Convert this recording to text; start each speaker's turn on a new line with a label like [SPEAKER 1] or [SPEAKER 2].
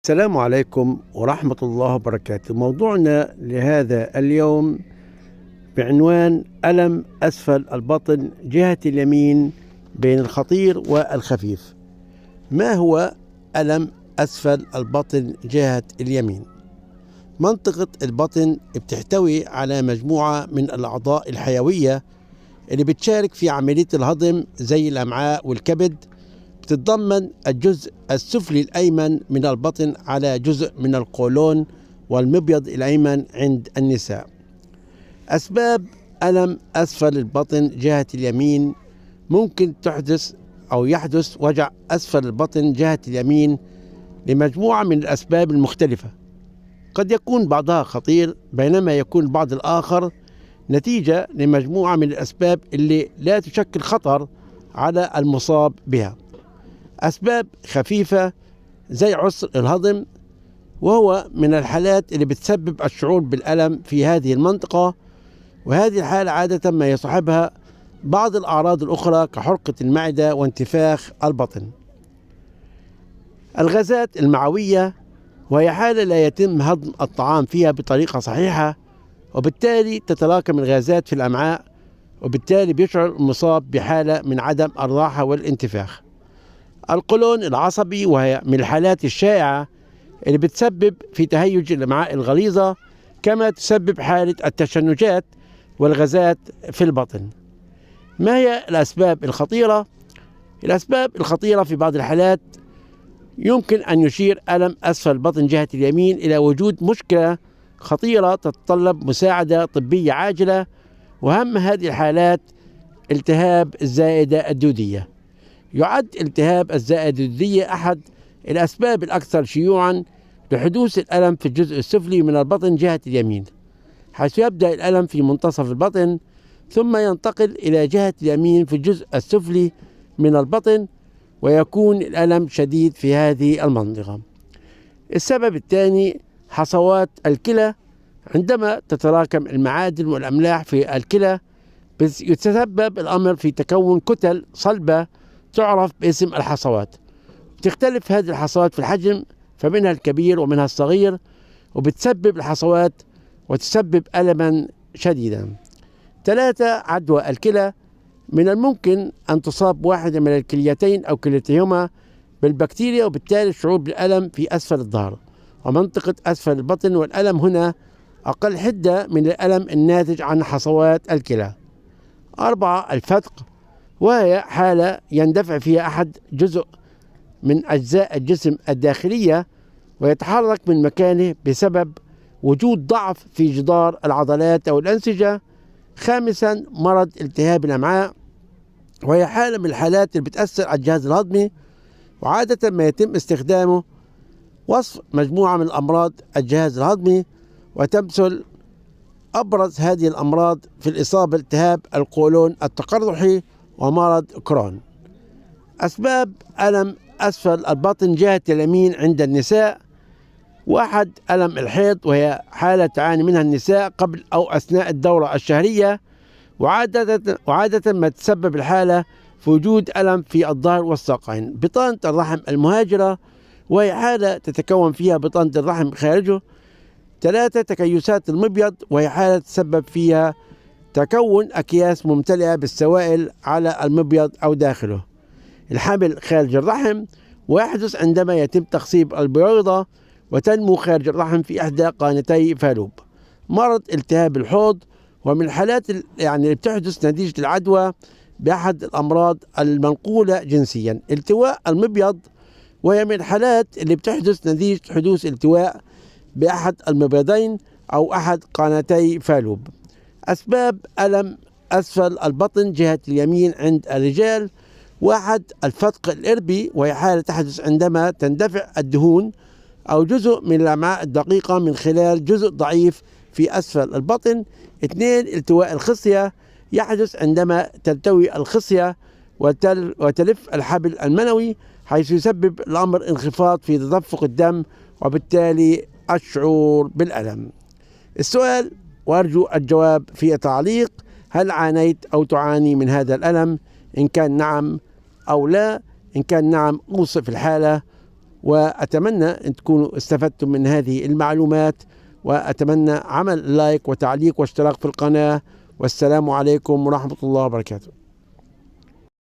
[SPEAKER 1] السلام عليكم ورحمة الله وبركاته. موضوعنا لهذا اليوم بعنوان ألم أسفل البطن جهة اليمين بين الخطير والخفيف. ما هو ألم أسفل البطن جهة اليمين؟ منطقة البطن بتحتوي على مجموعة من الأعضاء الحيوية اللي بتشارك في عملية الهضم زي الأمعاء والكبد. بتتضمن الجزء السفلي الأيمن من البطن على جزء من القولون والمبيض الأيمن عند النساء. أسباب ألم أسفل البطن جهة اليمين: ممكن يحدث وجع أسفل البطن جهة اليمين لمجموعة من الأسباب المختلفة. قد يكون بعضها خطير، بينما يكون البعض الآخر نتيجة لمجموعة من الأسباب اللي لا تشكل خطر على المصاب بها. أسباب خفيفة زي عسر الهضم، وهو من الحالات اللي بتسبب الشعور بالألم في هذه المنطقة، وهذه الحالة عادة ما يصاحبها بعض الأعراض الأخرى كحرقة المعدة وانتفاخ البطن. الغازات المعوية، وهي حالة لا يتم هضم الطعام فيها بطريقة صحيحة، وبالتالي تتراكم الغازات في الأمعاء، وبالتالي بيشعر المصاب بحالة من عدم الراحة والانتفاخ. القولون العصبي، وهي من الحالات الشائعة اللي بتسبب في تهيج الأمعاء الغليظة، كما تسبب حالة التشنجات والغازات في البطن. ما هي الأسباب الخطيرة؟ الأسباب الخطيرة في بعض الحالات يمكن أن يشير ألم أسفل البطن جهة اليمين إلى وجود مشكلة خطيرة تتطلب مساعدة طبية عاجلة، وأهم هذه الحالات التهاب الزائدة الدودية. يعد التهاب الزائدة الدودية أحد الأسباب الأكثر شيوعا لحدوث الألم في الجزء السفلي من البطن جهة اليمين، حيث يبدأ الألم في منتصف البطن ثم ينتقل إلى جهة اليمين في الجزء السفلي من البطن، ويكون الألم شديد في هذه المنطقة. السبب الثاني حصوات الكلى. عندما تتراكم المعادن والأملاح في الكلى يتسبب الأمر في تكون كتل صلبة تعرف باسم الحصوات. تختلف هذه الحصوات في الحجم، فمنها الكبير ومنها الصغير، وبتسبب الحصوات وتسبب ألما شديدا. 3. عدوى الكلى. من الممكن أن تصاب واحدة من الكليتين أو كليتيهما بالبكتيريا، وبالتالي الشعور بالألم في أسفل الظهر ومنطقة أسفل البطن، والألم هنا أقل حدة من الألم الناتج عن حصوات الكلى. 4. الفتق، وهي حالة يندفع فيها أحد جزء من أجزاء الجسم الداخلية ويتحرك من مكانه بسبب وجود ضعف في جدار العضلات أو الأنسجة. 5. مرض التهاب الأمعاء، وهي حالة من الحالات اللي بتأثر على الجهاز الهضمي، وعادة ما يتم استخدامه وصف مجموعة من أمراض الجهاز الهضمي، وتمثل أبرز هذه الأمراض في الإصابة التهاب القولون التقرحي ومرض كرون. أسباب ألم أسفل البطن جهة اليمين عند النساء: 1. ألم الحيض، وهي حالة تعاني منها النساء قبل أو أثناء الدورة الشهرية، وعادة ما تسبب الحالة في وجود ألم في الظهر والساقين. بطانة الرحم المهاجرة، وهي حالة تتكون فيها بطانة الرحم خارجه. 3. تكيسات المبيض، وهي حالة تسبب فيها تكون أكياس ممتلئة بالسوائل على المبيض أو داخله. الحمل خارج الرحم، ويحدث عندما يتم تخصيب البويضة وتنمو خارج الرحم في إحدى قانتي فالوب. مرض التهاب الحوض، ومن الحالات اللي بتحدث نتيجة العدوى بأحد الأمراض المنقولة جنسيا. التواء المبيض، وهي من الحالات اللي بتحدث نتيجة حدوث التواء بأحد المبيضين أو أحد قانتي فالوب. أسباب ألم أسفل البطن جهة اليمين عند الرجال: 1. الفتق الإربي، وهي حالة تحدث عندما تندفع الدهون أو جزء من الأمعاء الدقيقة من خلال جزء ضعيف في أسفل البطن. 2. التواء الخصية، يحدث عندما تلتوي الخصية وتلف الحبل المنوي، حيث يسبب الأمر انخفاض في تدفق الدم وبالتالي الشعور بالألم. السؤال وأرجو الجواب في التعليق: هل عانيت أو تعاني من هذا الألم؟ إن كان نعم أو لا. إن كان نعم، أوصف الحالة وأتمنى أن تكونوا استفدتم من هذه المعلومات، وأتمنى عمل لايك وتعليق واشتراك في القناة. والسلام عليكم ورحمة الله وبركاته.